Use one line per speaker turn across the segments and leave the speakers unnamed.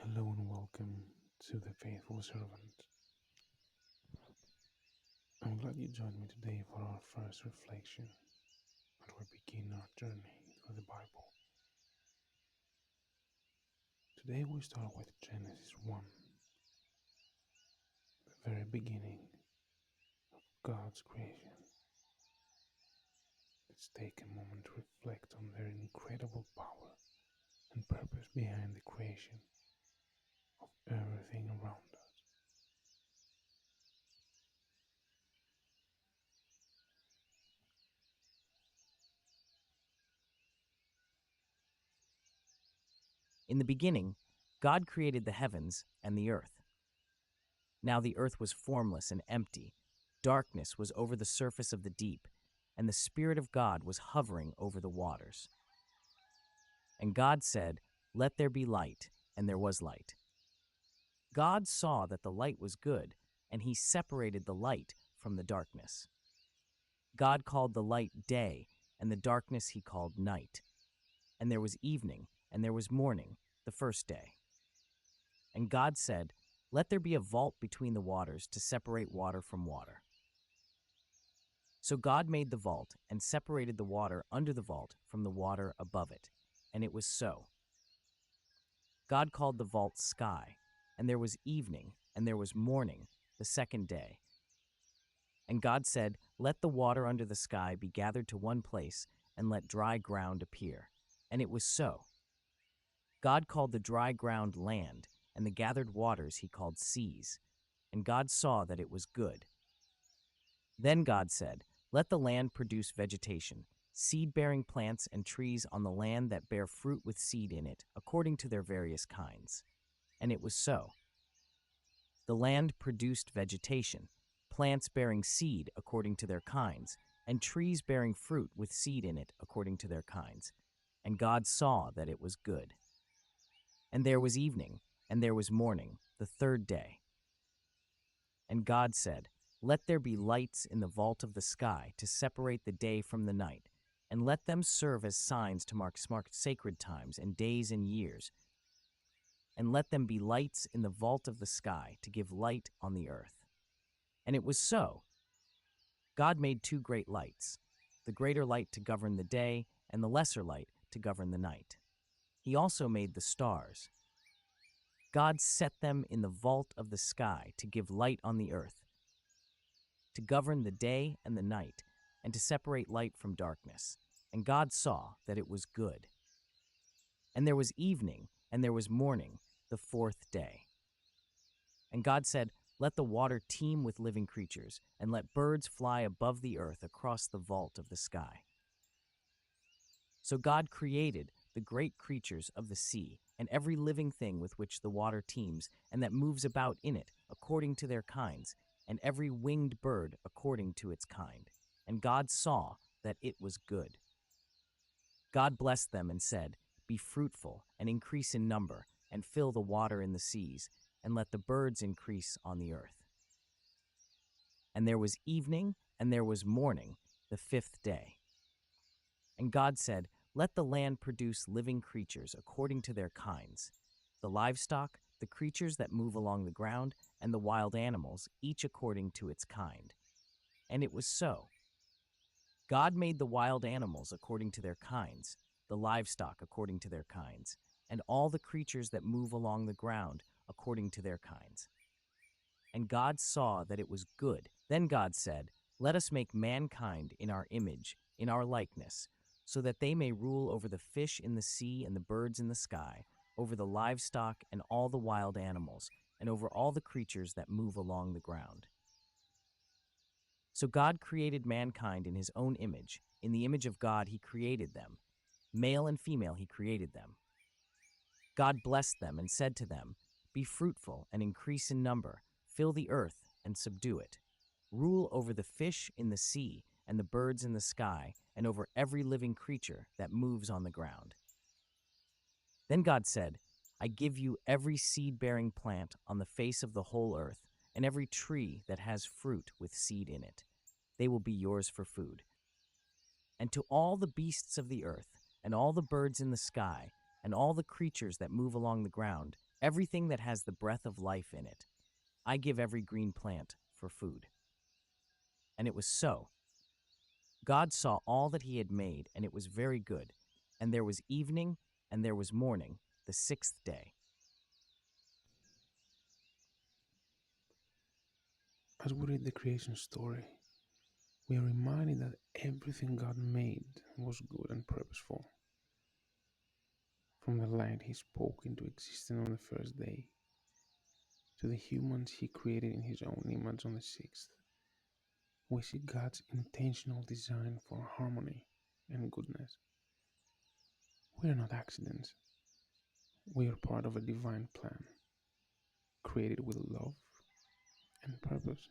Hello and welcome to the Faithful Servant. I'm glad you joined me today for our first reflection as we begin our journey through the Bible. Today we start with Genesis 1, the very beginning of God's creation. Let's take a moment to reflect on their incredible power and purpose behind the creation of everything around us.
In the beginning, God created the heavens and the earth. Now the earth was formless and empty. Darkness was over the surface of the deep, and the Spirit of God was hovering over the waters. And God said, "Let there be light," and there was light. God saw that the light was good, and he separated the light from the darkness. God called the light day, and the darkness he called night. And there was evening, and there was morning, the first day. And God said, "Let there be a vault between the waters to separate water from water." So God made the vault and separated the water under the vault from the water above it. And it was so. God called the vault sky, and there was evening, and there was morning, the second day. And God said, "Let the water under the sky be gathered to one place, and let dry ground appear." And it was so. God called the dry ground land, and the gathered waters he called seas. And God saw that it was good. Then God said, "Let the land produce vegetation, seed-bearing plants and trees on the land that bear fruit with seed in it, according to their various kinds." And it was so. The land produced vegetation, plants bearing seed according to their kinds, and trees bearing fruit with seed in it according to their kinds. And God saw that it was good. And there was evening, and there was morning, the third day. And God said, "Let there be lights in the vault of the sky to separate the day from the night, and let them serve as signs to mark sacred times and days and years. And let them be lights in the vault of the sky to give light on the earth." And it was so. God made two great lights, the greater light to govern the day, and the lesser light to govern the night. He also made the stars. God set them in the vault of the sky to give light on the earth, to govern the day and the night, and to separate light from darkness. And God saw that it was good. And there was evening, and there was morning, the fourth day. And God said, "Let the water teem with living creatures, and let birds fly above the earth across the vault of the sky." So God created the great creatures of the sea, and every living thing with which the water teems, and that moves about in it, according to their kinds, and every winged bird according to its kind. And God saw that it was good. God blessed them and said, "Be fruitful, and increase in number, and fill the water in the seas, and let the birds increase on the earth." And there was evening, and there was morning, the fifth day. And God said, "Let the land produce living creatures according to their kinds, the livestock, the creatures that move along the ground, and the wild animals, each according to its kind." And it was so. God made the wild animals according to their kinds, the livestock according to their kinds, and all the creatures that move along the ground according to their kinds. And God saw that it was good. Then God said, "Let us make mankind in our image, in our likeness, so that they may rule over the fish in the sea and the birds in the sky, over the livestock and all the wild animals, and over all the creatures that move along the ground." So God created mankind in his own image. In the image of God he created them. Male and female he created them. God blessed them and said to them, "Be fruitful and increase in number, fill the earth and subdue it. Rule over the fish in the sea and the birds in the sky, and over every living creature that moves on the ground." Then God said, "I give you every seed-bearing plant on the face of the whole earth, and every tree that has fruit with seed in it. They will be yours for food. And to all the beasts of the earth, and all the birds in the sky, and all the creatures that move along the ground, everything that has the breath of life in it. I give every green plant for food." And it was so. God saw all that he had made, and it was very good. And there was evening, and there was morning, the sixth day.
As we read the creation story, we are reminded that everything God made was good and purposeful. From the light he spoke into existence on the first day, to the humans he created in his own image on the sixth, we see God's intentional design for harmony and goodness. We are not accidents. We are part of a divine plan, created with love and purpose.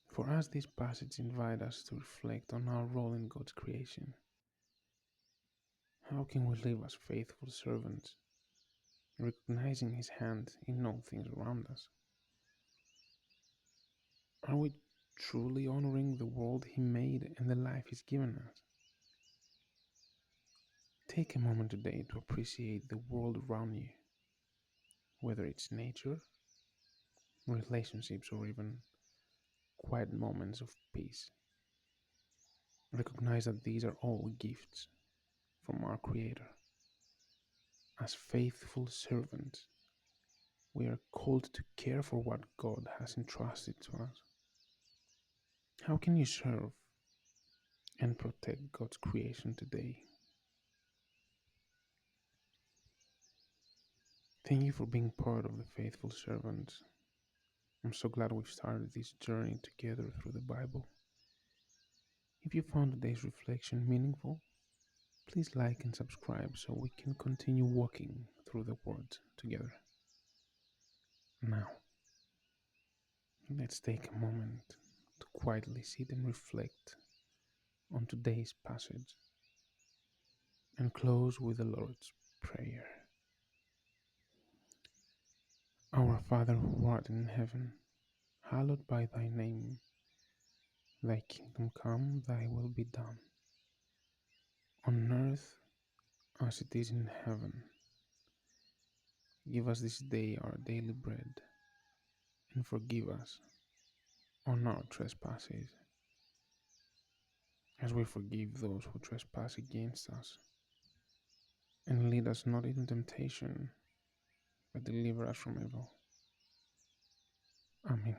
For us, this passage invites us to reflect on our role in God's creation. How can we live as faithful servants, recognizing His hand in all things around us? Are we truly honoring the world He made and the life He's given us? Take a moment today to appreciate the world around you, whether it's nature, relationships, or even quiet moments of peace. Recognize that these are all gifts from our Creator. As faithful servants, we are called to care for what God has entrusted to us. How can you serve and protect God's creation today? Thank you for being part of the faithful servants. I'm so glad we've started this journey together through the Bible. If you found today's reflection meaningful, please like and subscribe so we can continue walking through the Word together. Now, let's take a moment to quietly sit and reflect on today's passage and close with the Lord's Prayer. Our Father who art in heaven, hallowed be thy name. Thy kingdom come, thy will be done, on earth as it is in heaven. Give us this day our daily bread, and forgive us on our trespasses, as we forgive those who trespass against us. And lead us not into temptation, but deliver us from evil. Amen.